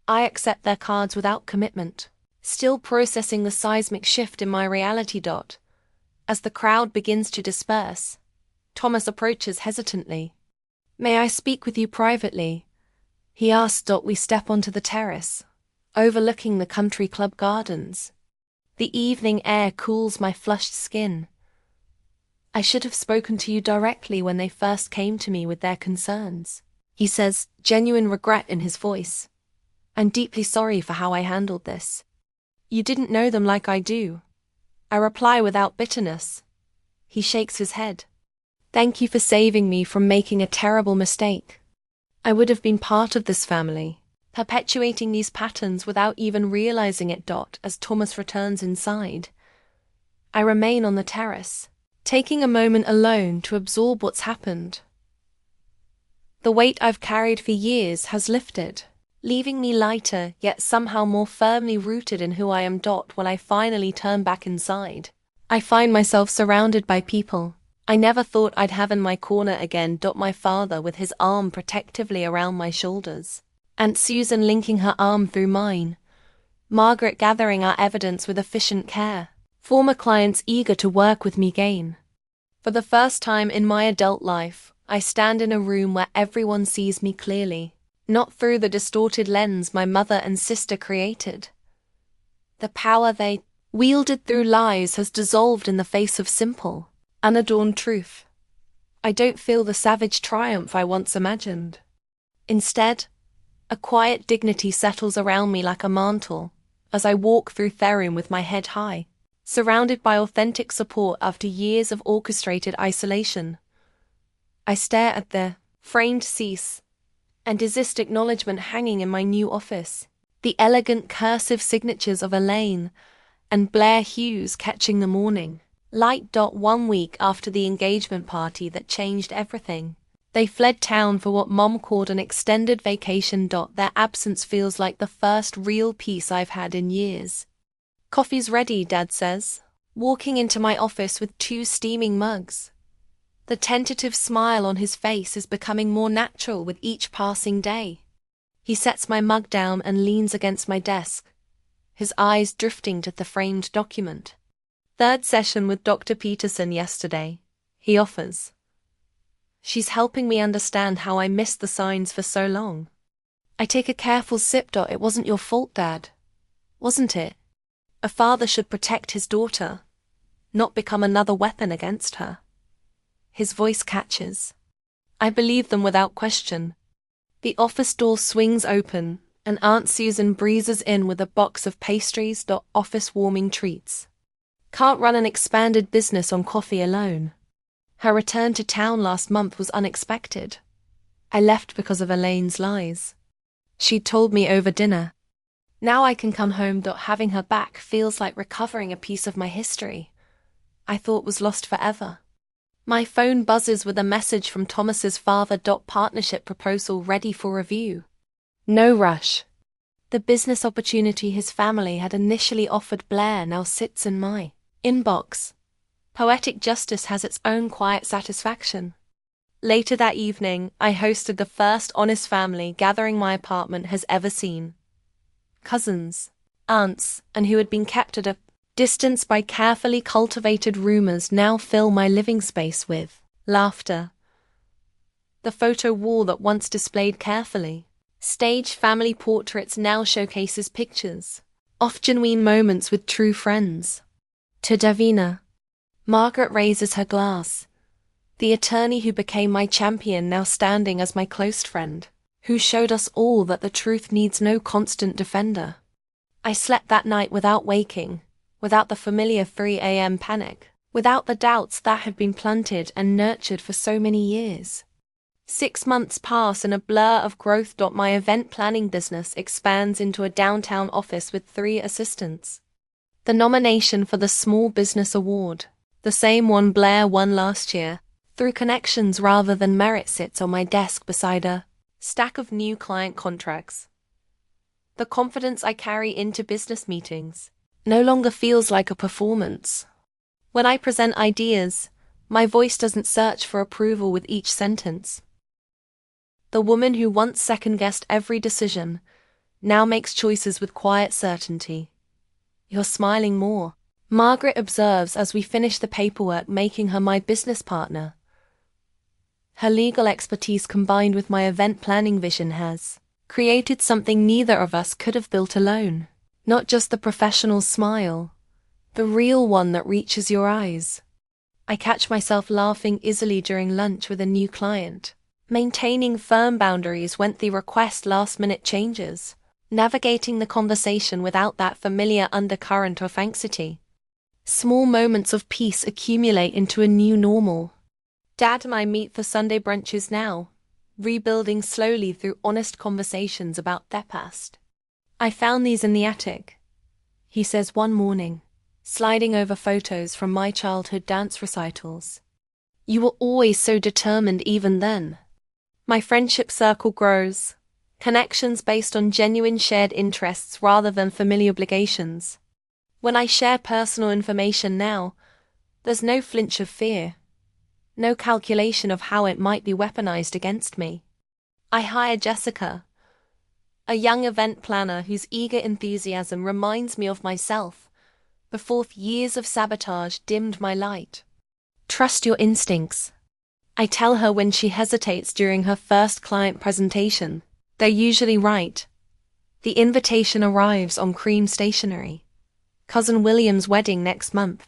I accept their cards without commitment, still processing the seismic shift in my reality. As the crowd begins to disperse, Thomas approaches hesitantly. May I speak with you privately? He asks. We step onto the terrace, overlooking the country club gardens. The evening air cools my flushed skin. I should have spoken to you directly when they first came to me with their concerns, he says, genuine regret in his voice. I'm deeply sorry for how I handled this. You didn't know them like I do. I reply without bitterness. He shakes his head. Thank you for saving me from making a terrible mistake. I would have been part of this family, perpetuating these patterns without even realizing it. As Thomas returns inside, I remain on the terrace, taking a moment alone to absorb what's happened. The weight I've carried for years has lifted, leaving me lighter yet somehow more firmly rooted in who I am. When I finally turn back inside, I find myself surrounded by people I never thought I'd have in my corner again. My father with his arm protectively around my shoulders, Aunt Susan linking her arm through mine, Margaret gathering our evidence with efficient care, former clients eager to work with me again. For the first time in my adult life, I stand in a room where everyone sees me clearly, not through the distorted lens my mother and sister created. The power they wielded through lies has dissolved in the face of simple, unadorned truth. I don't feel the savage triumph I once imagined. Instead, a quiet dignity settles around me like a mantle as I walk through Therum with my head high, surrounded by authentic support after years of orchestrated isolation. I stare at the framed cease and desist acknowledgement hanging in my new office, the elegant cursive signatures of Elaine and Blair Hughes catching the morning light. 1 week after the engagement party that changed everything, they fled town for what Mom called an extended vacation. Their absence feels like the first real peace I've had in years. Coffee's ready, Dad says, walking into my office with 2 steaming mugs. The tentative smile on his face is becoming more natural with each passing day. He sets my mug down and leans against my desk, his eyes drifting to the framed document. Third session with Dr. Peterson yesterday, he offers. She's helping me understand how I missed the signs for so long. I take a careful sip. It wasn't your fault, Dad. Wasn't it? A father should protect his daughter, not become another weapon against her. His voice catches. I believe them without question. The office door swings open, and Aunt Susan breezes in with a box of pastries. Office-warming treats. Can't run an expanded business on coffee alone. Her return to town last month was unexpected. I left because of Elaine's lies. She'd told me over dinner. Now I can come home. Having her back feels like recovering a piece of my history I thought was lost forever. My phone buzzes with a message from Thomas's father. Partnership proposal ready for review. No rush. The business opportunity his family had initially offered Blair now sits in my inbox. Poetic justice has its own quiet satisfaction. Later that evening, I hosted the first honest family gathering my apartment has ever seen. Cousins, aunts, and who had been kept at a distance by carefully cultivated rumors now fill my living space with laughter. The photo wall that once displayed carefully staged family portraits now showcases pictures of genuine moments with true friends. To Davina, Margaret raises her glass. The attorney who became my champion now standing as my close friend, who showed us all that the truth needs no constant defender. I slept that night without waking, without the familiar 3 a.m. panic, without the doubts that had been planted and nurtured for so many years. 6 months pass in a blur of growth. My event planning business expands into a downtown office with 3 assistants. The nomination for the Small Business Award, the same one Blair won last year, through connections rather than merit, sits on my desk beside a stack of new client contracts. The confidence I carry into business meetings no longer feels like a performance. When I present ideas, my voice doesn't search for approval with each sentence. The woman who once second-guessed every decision now makes choices with quiet certainty. You're smiling more, Margaret observes as we finish the paperwork, making her my business partner. Her legal expertise combined with my event planning vision has created something neither of us could have built alone. Not just the professional smile, the real one that reaches your eyes. I catch myself laughing easily during lunch with a new client, maintaining firm boundaries when they request last-minute changes, navigating the conversation without that familiar undercurrent of anxiety. Small moments of peace accumulate into a new normal. Dad and I meet for Sunday brunches now, rebuilding slowly through honest conversations about their past. "I found these in the attic," he says one morning, sliding over photos from my childhood dance recitals. "You were always so determined even then." My friendship circle grows, connections based on genuine shared interests rather than familiar obligations. When I share personal information now, there's no flinch of fear, no calculation of how it might be weaponized against me. I hire Jessica, a young event planner whose eager enthusiasm reminds me of myself, before years of sabotage dimmed my light. "Trust your instincts," I tell her when she hesitates during her first client presentation. They're usually right. The invitation arrives on cream stationery. Cousin William's wedding next month.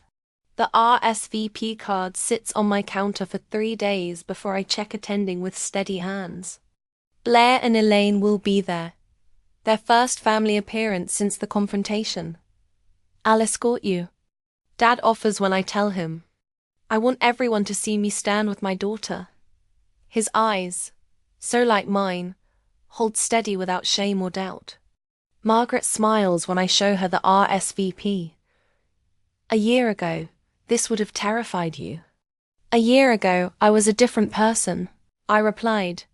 The RSVP card sits on my counter for 3 days before I check attending with steady hands. Blair and Elaine will be there. Their first family appearance since the confrontation. "I'll escort you," Dad offers when I tell him. "I want everyone to see me stand with my daughter." His eyes, so like mine, hold steady without shame or doubt. Margaret smiles when I show her the RSVP. "A year ago, this would have terrified you." "A year ago, I was a different person," I replied.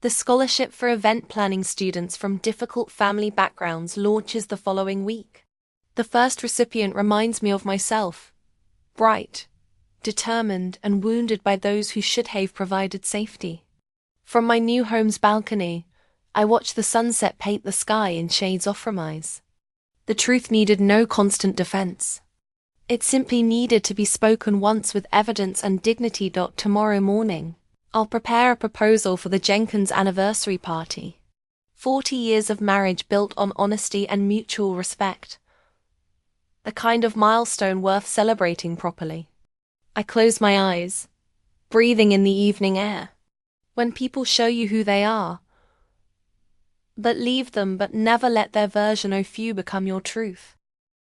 The scholarship for event planning students from difficult family backgrounds launches the following week. The first recipient reminds me of myself, bright, determined, and wounded by those who should have provided safety. From my new home's balcony, I watch the sunset paint the sky in shades of promise. The truth needed no constant defense. It simply needed to be spoken once with evidence and dignity. Tomorrow morning, I'll prepare a proposal for the Jenkins anniversary party. 40 years of marriage built on honesty and mutual respect. The kind of milestone worth celebrating properly. I close my eyes, breathing in the evening air. When people show you who they are, but leave them, but never let their version of you become your truth.